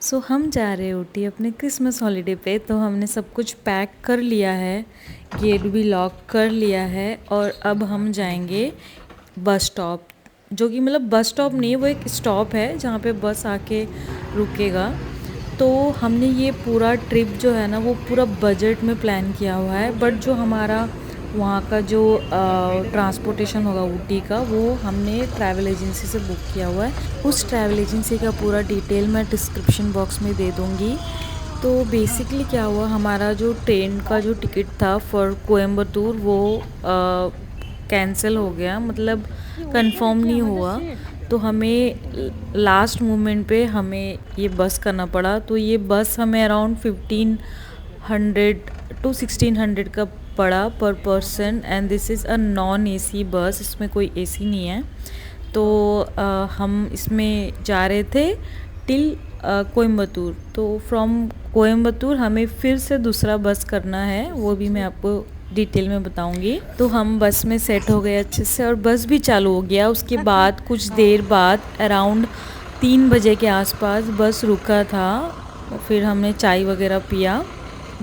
सो हम जा रहे हैं ऊटी अपने क्रिसमस हॉलीडे पे। तो हमने सब कुछ पैक कर लिया है, गेट भी लॉक कर लिया है और अब हम जाएंगे बस स्टॉप, जो कि मतलब बस स्टॉप नहीं है, वो एक स्टॉप है जहाँ पे बस आके रुकेगा। तो हमने ये पूरा ट्रिप जो है ना वो पूरा बजट में प्लान किया हुआ है, बट जो हमारा वहाँ का जो ट्रांसपोर्टेशन होगा ऊटी का, वो हमने ट्रैवल एजेंसी से बुक किया हुआ है। उस ट्रैवल एजेंसी का पूरा डिटेल मैं डिस्क्रिप्शन बॉक्स में दे दूँगी। तो बेसिकली क्या हुआ, हमारा जो ट्रेन का जो टिकट था फॉर कोयम्बतूर वो कैंसिल हो गया, मतलब कंफर्म नहीं हुआ। तो हमें लास्ट मोमेंट पे हमें ये बस करना पड़ा। तो ये बस हमें अराउंड 1500 to 1600 का पड़ा पर person, and this is a non AC bus, इसमें कोई एसी नहीं है। तो हम इसमें जा रहे थे टिल कोयम्बतूर। तो फ्रॉम कोयम्बतूर हमें फिर से दूसरा बस करना है, वो भी मैं आपको डिटेल में बताऊंगी। तो हम बस में सेट हो गए अच्छे से और बस भी चालू हो गया। उसके बाद कुछ देर बाद अराउंड 3 बजे के आसपास बस रुका था। फिर हमने चाय वगैरह पिया,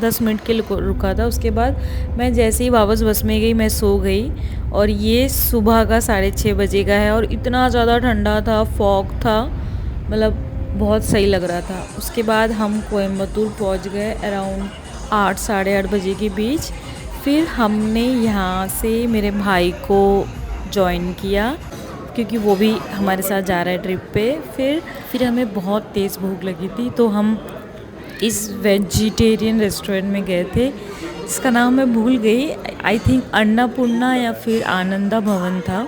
10 मिनट के लिए रुका था। उसके बाद मैं जैसे ही वापस बस में गई मैं सो गई। और ये सुबह का 6:30 बजे का है और इतना ज़्यादा ठंडा था, फॉग था, मतलब बहुत सही लग रहा था। उसके बाद हम कोयम्बतूर पहुंच गए अराउंड 8 साढ़े 8 बजे के बीच। फिर हमने यहाँ से मेरे भाई को जॉइन किया क्योंकि वो भी हमारे साथ जा रहा है ट्रिप पे। फिर हमें बहुत तेज़ भूख लगी थी, तो हम इस वेजिटेरियन रेस्टोरेंट में गए थे, इसका नाम मैं भूल गई, आई थिंक अन्नपूर्णा या फिर आनंदा भवन था।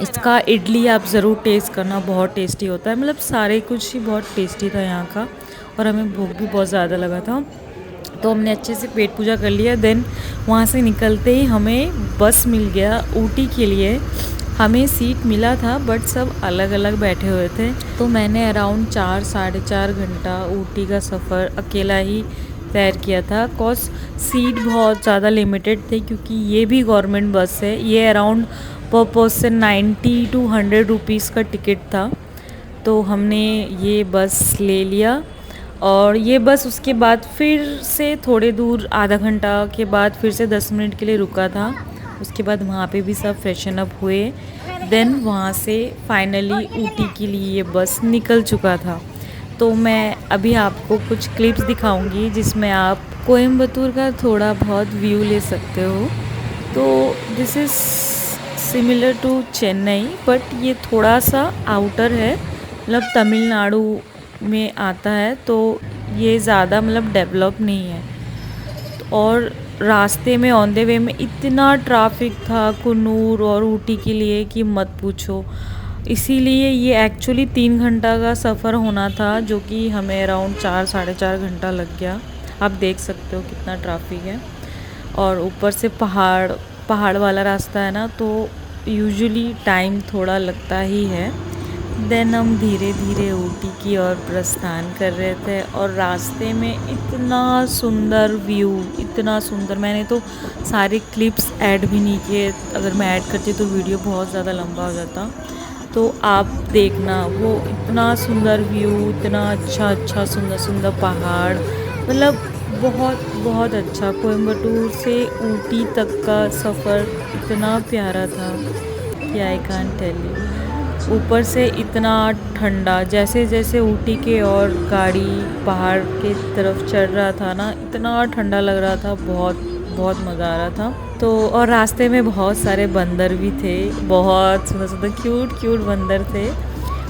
इसका इडली आप ज़रूर टेस्ट करना, बहुत टेस्टी होता है, मतलब सारे कुछ ही बहुत टेस्टी था यहाँ का। और हमें भूख भी बहुत ज़्यादा लगा था, तो हमने अच्छे से पेट पूजा कर लिया। देन वहाँ से निकलते ही हमें बस मिल गया ऊटी के लिए। हमें सीट मिला था बट सब अलग अलग बैठे हुए थे। तो मैंने अराउंड 4 साढ़े 4 घंटा ऊटी का सफ़र अकेला ही तय किया था। कॉज सीट बहुत ज़्यादा लिमिटेड थे, क्योंकि ये भी गवर्नमेंट बस है। ये अराउंड पर पर्सन 90 to 100 रुपीज़ का टिकट था। तो हमने ये बस ले लिया और ये बस उसके बाद फिर से थोड़े दूर आधा घंटा के बाद फिर से 10 मिनट के लिए रुका था। उसके बाद वहाँ पे भी सब फ्रेशन अप हुए। देन वहाँ से फाइनली ऊटी के लिए ये बस निकल चुका था। तो मैं अभी आपको कुछ क्लिप्स दिखाऊंगी जिसमें आप कोयम्बतूर का थोड़ा बहुत व्यू ले सकते हो। तो this is similar to Chennai, but ये थोड़ा सा आउटर है, मतलब तमिलनाडु में आता है। तो ये ज़्यादा मतलब डेवलप नहीं है। और रास्ते में ऑन द वे में इतना ट्रैफिक था कुन्नूर और ऊटी के लिए कि मत पूछो। इसीलिए ये एक्चुअली 3 घंटा का सफ़र होना था, जो कि हमें अराउंड 4 साढ़े 4 घंटा लग गया। आप देख सकते हो कितना ट्रैफिक है। और ऊपर से पहाड़ वाला रास्ता है ना, तो यूजुअली टाइम थोड़ा लगता ही है। देन हम धीरे धीरे ऊटी की ओर प्रस्थान कर रहे थे और रास्ते में इतना सुंदर व्यू, इतना सुंदर, मैंने तो सारे क्लिप्स ऐड भी नहीं किए। अगर मैं ऐड करती तो वीडियो बहुत ज़्यादा लंबा हो जाता। तो आप देखना, वो इतना सुंदर व्यू, इतना अच्छा सुंदर सुंदर पहाड़, मतलब बहुत बहुत अच्छा। कोयम्बतूर से ऊटी तक का सफ़र इतना प्यारा था कि आई कांट टेल यू। ऊपर से इतना ठंडा, जैसे जैसे ऊटी के और गाड़ी पहाड़ के तरफ चढ़ रहा था ना, इतना ठंडा लग रहा था, बहुत बहुत मज़ा आ रहा था। तो और रास्ते में बहुत सारे बंदर भी थे, बहुत सुंदर सुंदर क्यूट बंदर थे।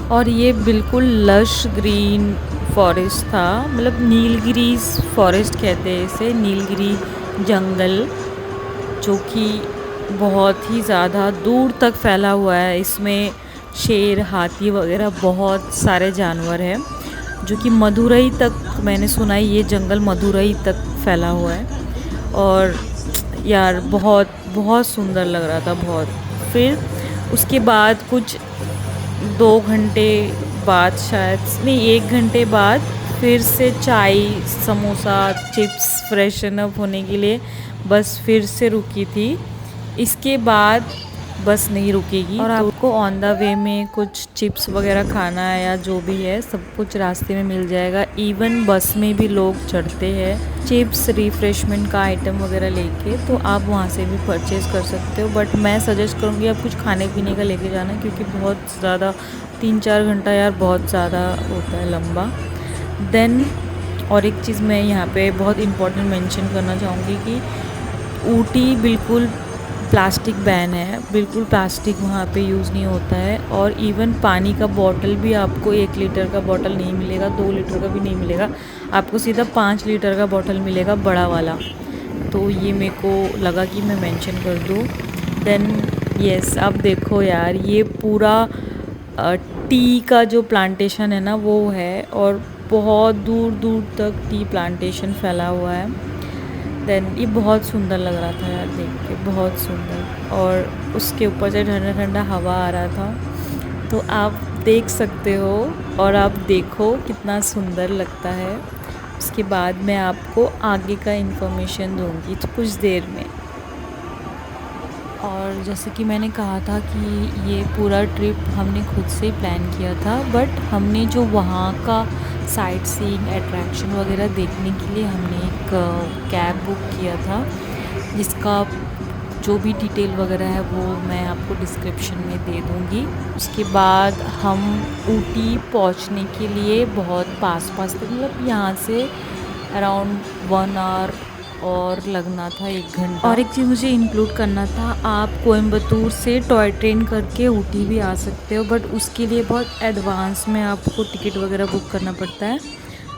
और ये बिल्कुल लश ग्रीन फॉरेस्ट था, मतलब नीलगिरी फॉरेस्ट कहते हैं इसे, नीलगिरी जंगल, जो कि बहुत ही ज़्यादा दूर तक फैला हुआ है। इसमें शेर, हाथी वगैरह बहुत सारे जानवर हैं, जो कि मदुरई तक, मैंने सुना है ये जंगल मदुरई तक फैला हुआ है। और यार बहुत बहुत सुंदर लग रहा था, बहुत। फिर उसके बाद कुछ 2 घंटे बाद, शायद नहीं 1 घंटे बाद, फिर से चाय, समोसा, चिप्स फ्रेशन अप होने के लिए बस फिर से रुकी थी। इसके बाद बस नहीं रुकेगी और आपको ऑन द वे में कुछ चिप्स वगैरह खाना है या जो भी है सब कुछ रास्ते में मिल जाएगा। इवन बस में भी लोग चढ़ते हैं चिप्स रिफ्रेशमेंट का आइटम वगैरह लेके, तो आप वहाँ से भी परचेज़ कर सकते हो। बट मैं सजेस्ट करूँगी आप कुछ खाने पीने का लेके जाना, क्योंकि बहुत ज़्यादा 3-4 घंटा यार बहुत ज़्यादा होता है लंबा। देन और एक चीज़ मैं यहाँ पे बहुत इम्पोर्टेंट मेंशन करना चाहूँगी कि ऊटी बिल्कुल प्लास्टिक बैन है, बिल्कुल प्लास्टिक वहाँ पे यूज़ नहीं होता है। और इवन पानी का बॉटल भी आपको 1 लीटर का बॉटल नहीं मिलेगा, 2 लीटर का भी नहीं मिलेगा, आपको सीधा 5 लीटर का बॉटल मिलेगा बड़ा वाला। तो ये मेरे को लगा कि मैं मेंशन कर दूँ। देन यस, अब देखो यार ये पूरा टी का जो प्लांटेशन है ना वो है, और बहुत दूर दूर तक टी प्लांटेशन फैला हुआ है। देन ये बहुत सुंदर लग रहा था यार देख के, बहुत सुंदर। और उसके ऊपर से ठंडा ठंडा हवा आ रहा था, तो आप देख सकते हो और आप देखो कितना सुंदर लगता है। उसके बाद मैं आपको आगे का इन्फॉर्मेशन दूंगी कुछ देर में। और जैसे कि मैंने कहा था कि ये पूरा ट्रिप हमने खुद से ही प्लान किया था, बट हमने जो वहाँ का साइट सीइंग अट्रैक्शन वगैरह देखने के लिए हमने एक कैब बुक किया था, जिसका जो भी डिटेल वगैरह है वो मैं आपको डिस्क्रिप्शन में दे दूँगी। उसके बाद हम ऊटी पहुँचने के लिए बहुत पास थे, मतलब यहाँ से अराउंड 1 आवर और लगना था 1 घंटा। और एक चीज़ मुझे इंक्लूड करना था, आप कोयम्बतूर से टॉय ट्रेन करके ऊटी भी आ सकते हो, बट उसके लिए बहुत एडवांस में आपको टिकट वगैरह बुक करना पड़ता है।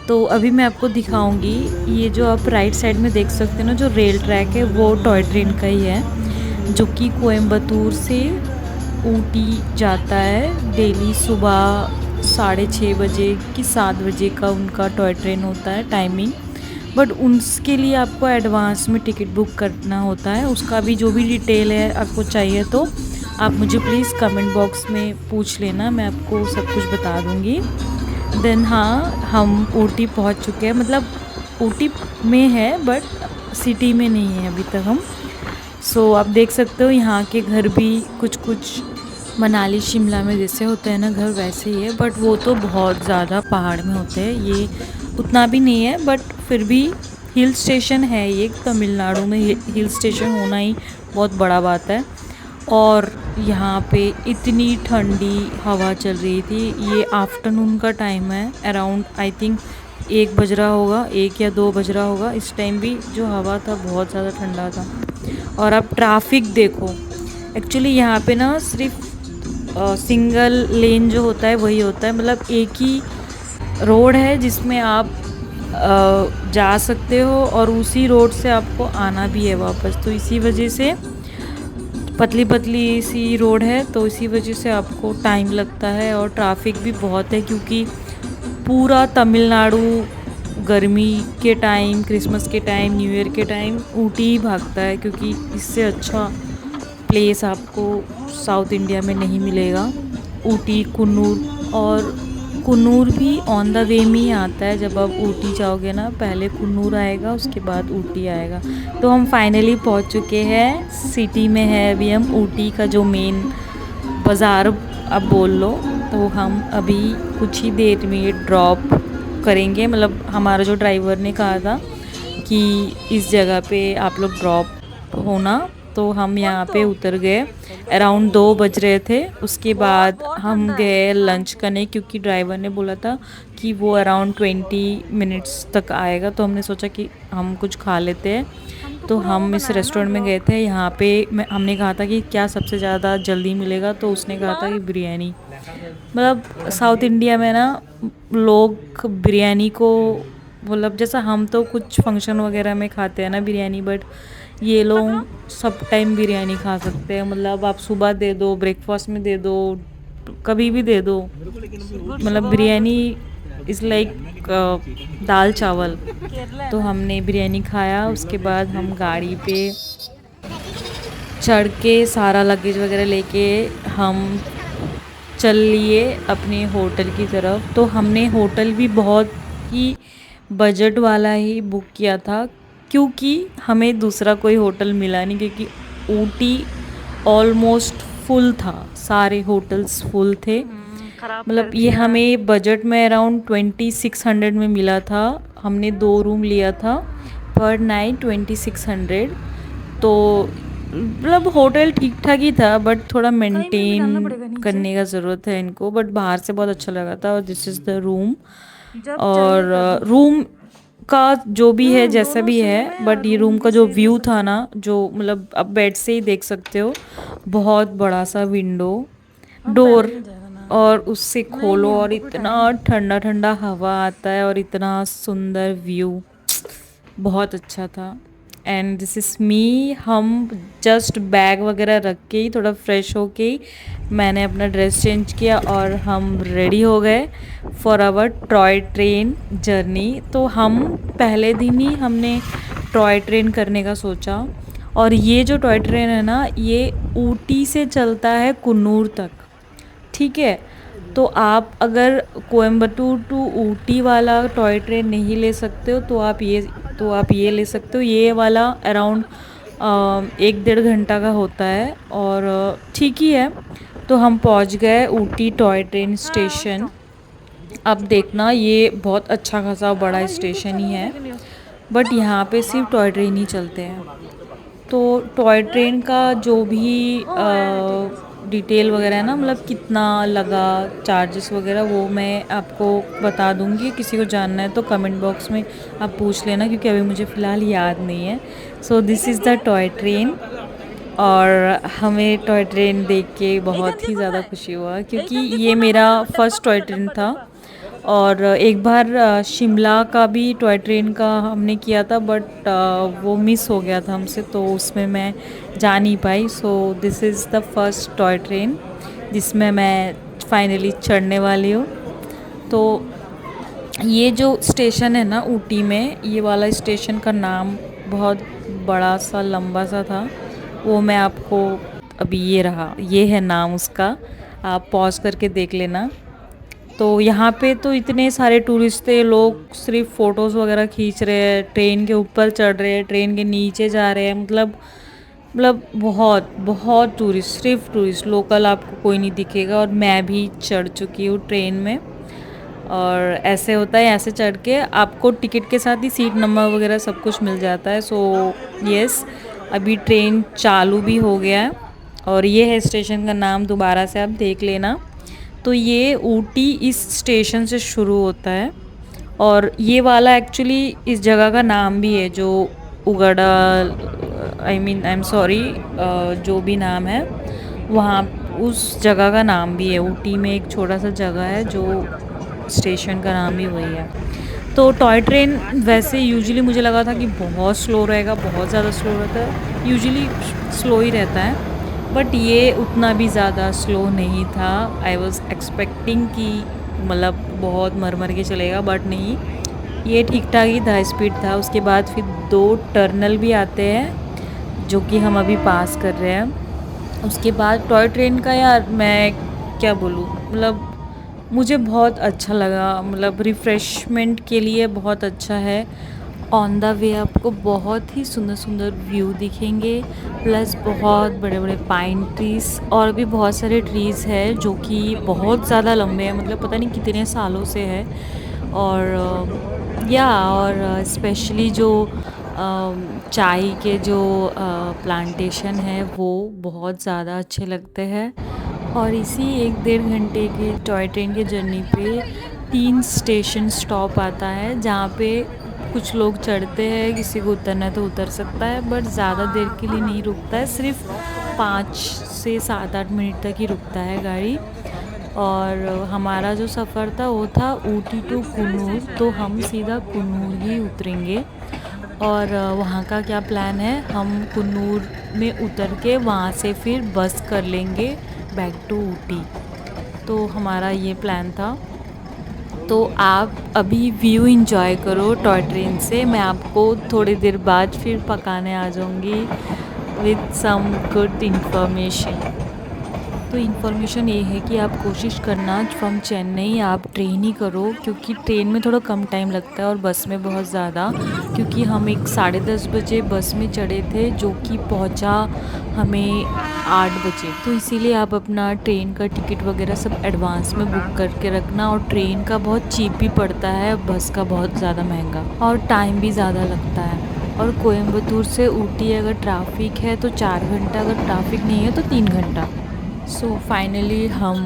तो अभी मैं आपको दिखाऊंगी, ये जो आप राइट साइड में देख सकते हो ना, जो रेल ट्रैक है वो टॉय ट्रेन का ही है, जो कि कोयम्बतूर से ऊटी जाता है। डेली सुबह 6:30 बजे कि 7 बजे का उनका टॉय ट्रेन होता है टाइमिंग, बट उसके लिए आपको एडवांस में टिकट बुक करना होता है। उसका भी जो भी डिटेल है आपको चाहिए तो आप मुझे प्लीज़ कमेंट बॉक्स में पूछ लेना, मैं आपको सब कुछ बता दूँगी। देन हाँ, हम ऊटी पहुँच चुके हैं, मतलब ऊटी में है बट सिटी में नहीं है अभी तक हम। सो आप देख सकते हो यहाँ के घर भी कुछ मनाली शिमला में जैसे होते हैं ना घर, वैसे ही है, बट वो तो बहुत ज़्यादा पहाड़ में होते हैं, ये उतना भी नहीं है। बट फिर भी हिल स्टेशन है ये, तमिलनाडु में हिल स्टेशन होना ही बहुत बड़ा बात है। और यहाँ पे इतनी ठंडी हवा चल रही थी, ये आफ्टरनून का टाइम है, अराउंड आई थिंक 1 बज रहा होगा, 1 या 2 बज रहा होगा। इस टाइम भी जो हवा था बहुत ज़्यादा ठंडा था। और अब ट्रैफिक देखो, एक्चुअली यहाँ पे ना सिर्फ सिंगल लेन जो होता है वही होता है, मतलब एक ही रोड है जिसमें आप जा सकते हो और उसी रोड से आपको आना भी है वापस। तो इसी वजह से पतली पतली सी रोड है, तो इसी वजह से आपको टाइम लगता है। और ट्रैफिक भी बहुत है, क्योंकि पूरा तमिलनाडु गर्मी के टाइम, क्रिसमस के टाइम, न्यू ईयर के टाइम ऊटी ही भागता है, क्योंकि इससे अच्छा प्लेस आपको साउथ इंडिया में नहीं मिलेगा। ऊटी, कुन्नूर, और कुन्नूर भी ऑन द वे में ही आता है। जब आप ऊटी जाओगे ना, पहले कुन्नूर आएगा उसके बाद ऊटी आएगा। तो हम फाइनली पहुंच चुके हैं, सिटी में है अभी हम, ऊटी का जो मेन बाज़ार अब बोल लो। तो हम अभी कुछ ही देर में ड्रॉप करेंगे, मतलब हमारा जो ड्राइवर ने कहा था कि इस जगह पे आप लोग ड्रॉप होना, तो हम यहाँ पे उतर गए। अराउंड 2 बज रहे थे। उसके बाद हम गए लंच करने, क्योंकि ड्राइवर ने बोला था कि वो अराउंड 20 मिनट्स तक आएगा, तो हमने सोचा कि हम कुछ खा लेते हैं। तो हम इस रेस्टोरेंट में गए थे। यहाँ पे हमने कहा था कि क्या सबसे ज़्यादा जल्दी मिलेगा, तो उसने कहा था कि बिरयानी। मतलब साउथ इंडिया में ना लोग बिरयानी को, मतलब जैसा हम तो कुछ फंक्शन वगैरह में खाते हैं ना बिरयानी, बट ये लोग सब टाइम बिरयानी खा सकते हैं। मतलब आप सुबह दे दो, ब्रेकफास्ट में दे दो, कभी भी दे दो, मतलब बिरयानी इज़ लाइक दाल चावल। तो हमने बिरयानी खाया, उसके बाद हम गाड़ी पे चढ़ के सारा लगेज वगैरह लेके हम चल लिए अपने होटल की तरफ। तो हमने होटल भी बहुत ही बजट वाला ही बुक किया था, क्योंकि हमें दूसरा कोई होटल मिला नहीं, क्योंकि ऊटी ऑलमोस्ट फुल था, सारे होटल्स फुल थे। मतलब ये हमें बजट में अराउंड 2600 में मिला था। हमने 2 रूम लिया था, पर नाइट 2600। तो मतलब होटल ठीक ठाक ही था, बट थोड़ा मेंटेन करने का ज़रूरत है इनको। बट बाहर से बहुत अच्छा लगा था। और दिस इज़ द रूम। और रूम का जो भी है जैसा भी है, बट ये रूम का जो व्यू था ना, जो मतलब आप बेड से ही देख सकते हो, बहुत बड़ा सा विंडो डोर, और उससे खोलो और इतना ठंडा ठंडा हवा आता है और इतना सुंदर व्यू, बहुत अच्छा था। And this is me. हम जस्ट बैग वगैरह रख के ही, थोड़ा फ्रेश होके ही मैंने अपना ड्रेस चेंज किया और हम रेडी हो गए for our toy train journey. तो हम पहले दिन ही हमने टॉय ट्रेन करने का सोचा। और ये जो टॉय ट्रेन है ना, ये ऊटी से चलता है कुन्नूर तक, ठीक है। तो आप अगर कोयम्बटूर टू ऊटी वाला टॉय ट्रेन नहीं ले सकते हो तो आप ये ले सकते हो। ये वाला अराउंड 1-1.5 घंटा का होता है, और ठीक ही है। तो हम पहुंच गए ऊटी टॉय ट्रेन स्टेशन। अब देखना, ये बहुत अच्छा खासा बड़ा स्टेशन ही है, बट यहाँ पे सिर्फ टॉय ट्रेन ही चलते हैं। तो टॉय ट्रेन का जो भी डिटेल वगैरह है ना, मतलब कितना लगा, चार्जेस वगैरह, वो मैं आपको बता दूंगी। किसी को जानना है तो कमेंट बॉक्स में आप पूछ लेना, क्योंकि अभी मुझे फ़िलहाल याद नहीं है। सो this is the toy train. और हमें टॉय ट्रेन देख के बहुत ही ज़्यादा खुशी हुआ, क्योंकि ये मेरा फर्स्ट टॉय ट्रेन था। और एक बार शिमला का भी टॉय ट्रेन का हमने किया था, बट वो मिस हो गया था हमसे, तो उसमें मैं जा नहीं पाई। So this is the first toy train जिसमें मैं फाइनली चढ़ने वाली हूँ। तो ये जो स्टेशन है ना ऊटी में, ये वाला स्टेशन का नाम बहुत बड़ा सा लंबा सा था, वो मैं आपको अभी, ये रहा, ये है नाम उसका, आप पॉज करके देख लेना। तो यहाँ पे तो इतने सारे टूरिस्ट थे, लोग सिर्फ फ़ोटोज़ वगैरह खींच रहे हैं, ट्रेन के ऊपर चढ़ रहे हैं, ट्रेन के नीचे जा रहे हैं। मतलब बहुत बहुत टूरिस्ट, सिर्फ टूरिस्ट, लोकल आपको कोई नहीं दिखेगा। और मैं भी चढ़ चुकी हूँ ट्रेन में। और ऐसे होता है, ऐसे चढ़ के आपको टिकट के साथ ही सीट नंबर वगैरह सब कुछ मिल जाता है। सो यस, अभी ट्रेन चालू भी हो गया है। और ये है स्टेशन का नाम, दोबारा से आप देख लेना। तो ये ऊटी इस स्टेशन से शुरू होता है। और ये वाला एक्चुअली इस जगह का नाम भी है, जो उगड़ा, आई एम सॉरी, जो भी नाम है वहाँ, उस जगह का नाम भी है। ऊटी में एक छोटा सा जगह है जो स्टेशन का नाम भी वही है। तो टॉय ट्रेन वैसे यूजुअली मुझे लगा था कि बहुत स्लो रहेगा, बहुत ज़्यादा स्लो रहता है, यूजुअली स्लो ही रहता है, बट ये उतना भी ज़्यादा स्लो नहीं था। आई वॉज एक्सपेक्टिंग कि मतलब बहुत मर के चलेगा, बट नहीं, ये ठीक ठाक ही था, स्पीड था। उसके बाद फिर 2 टर्नल भी आते हैं, जो कि हम अभी पास कर रहे हैं। उसके बाद टॉय ट्रेन का, यार मैं क्या बोलूँ, मतलब मुझे बहुत अच्छा लगा। मतलब रिफ़्रेशमेंट के लिए बहुत अच्छा है। ऑन द वे आपको बहुत ही सुंदर सुंदर व्यू दिखेंगे, प्लस बहुत बड़े बड़े पाइन ट्रीज़ और भी बहुत सारे ट्रीज़ है जो कि बहुत ज़्यादा लंबे हैं, मतलब पता नहीं कितने सालों से है। और स्पेशली जो चाय के जो प्लांटेशन है वो बहुत ज़्यादा अच्छे लगते हैं। और इसी 1-1.5 घंटे के टॉय ट्रेन के जर्नी पे 3 स्टेशन स्टॉप आता है, जहाँ पे कुछ लोग चढ़ते हैं, किसी को उतरना है तो उतर सकता है, बट ज़्यादा देर के लिए नहीं रुकता है, सिर्फ 5 से 7-8 मिनट तक ही रुकता है गाड़ी। और हमारा जो सफ़र था वो था ऊटी टू कुन्नूर, तो हम सीधा कुन्नूर ही उतरेंगे। और वहाँ का क्या प्लान है, हम कुन्नूर में उतर के वहाँ से फिर बस कर लेंगे बैक टू ऊटी। तो हमारा ये प्लान था। तो आप अभी व्यू एंजॉय करो टॉय ट्रेन से, मैं आपको थोड़ी देर बाद फिर पकाने आ जाऊँगी विद सम गुड इंफॉर्मेशन। तो इन्फॉर्मेशन ये है कि आप कोशिश करना फ्रॉम चेन्नई आप ट्रेन ही करो, क्योंकि ट्रेन में थोड़ा कम टाइम लगता है और बस में बहुत ज़्यादा। क्योंकि हम एक 10:30 बजे बस में चढ़े थे जो कि पहुंचा हमें 8 बजे। तो इसीलिए आप अपना ट्रेन का टिकट वगैरह सब एडवांस में बुक करके रखना। और ट्रेन का बहुत चीप भी पड़ता है, बस का बहुत ज़्यादा महंगा और टाइम भी ज़्यादा लगता है। और कोयम्बतूर से ऊटी अगर ट्रैफिक है तो 4 घंटा, अगर ट्रैफिक नहीं है तो 3 घंटा। सो फाइनली हम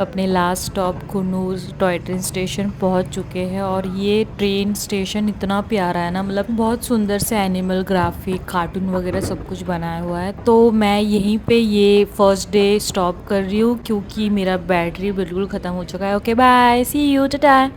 अपने last stop Coonoor toy train station पहुंच चुके हैं। और ये ट्रेन स्टेशन इतना प्यारा है ना, मतलब बहुत सुंदर से एनिमल ग्राफिक कार्टून वगैरह सब कुछ बनाया हुआ है। तो मैं यहीं पे ये फर्स्ट डे स्टॉप कर रही हूँ क्योंकि मेरा बैटरी बिल्कुल ख़त्म हो चुका है। Okay bye, see you, Tata.